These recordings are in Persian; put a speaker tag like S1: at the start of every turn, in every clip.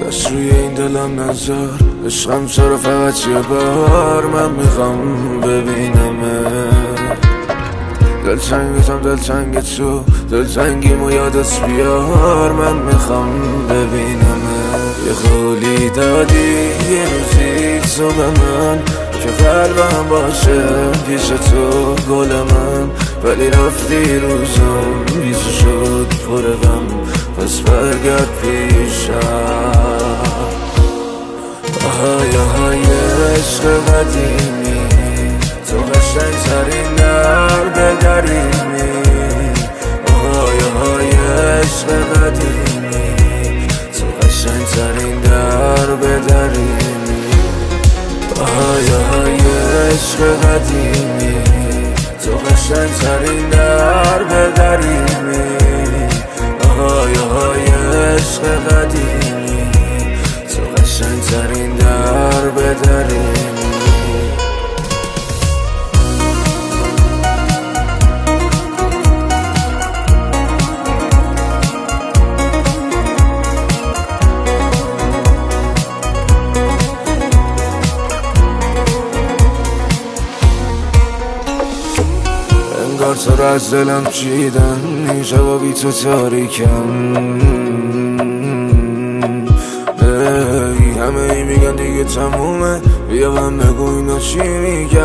S1: دست روی این دلم نذار، عشقم چرا فقط یه بار من میخوام ببینمت. دلتنگتم دلتنگ تو، دلتنگیمو یادت بیار، من میخوام ببینمت. یه قولی دادی یه روزی تو به من که قلبم باشه پیش تو گل من، ولی رفتی روزم بیزو شد پر غم، پس برگرد پیشم. آهای آهای عشق قدیمی، تو قشنگ‌ترین درد دریمی. آهای آهای عشق قدیمی، تو قشنگ‌ترین درد دریمی. آهای آهای عشق قدیمی، تو قشنگ‌ترین درد دریمی. آهای آهای عشق قدیمی، تو قشنگ‌ترین درد دریمی. انگار تو رو از دلم چیدن، این شبا بی تو تاریکم. همه ای میگن دیگه تمومه، بیا من بگو اینا چی میگن.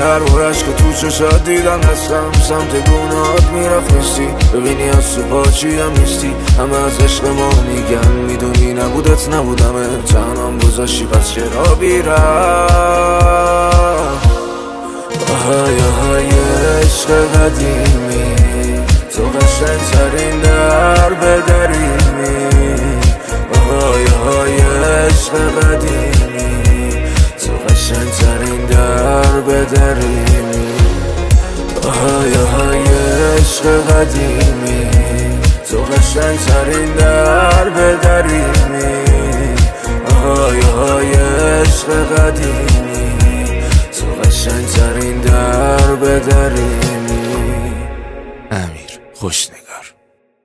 S1: هر بارش که تو چشات دیدم دستم سمت گونهات میرفت، نیستی ببینی از تو پاچیم نیستی. همه از عشق ما میگن، میدونی نبودت نبودمه، تنهام گذاشتی پس چرا بیرم. آهای آهای عشق قدیمی، تو قشنگ‌ترین درد دریمی. آهای آهای عشق قدیمی، تو قشنگ‌ترین درد دریمی. آهای آهای عشق قدیمی، تو قشنگ‌ترین درد دریمی. آهای آهای عشق قدیمی، تو قشنگ‌ترین درد دریمی. امیر خوشنه.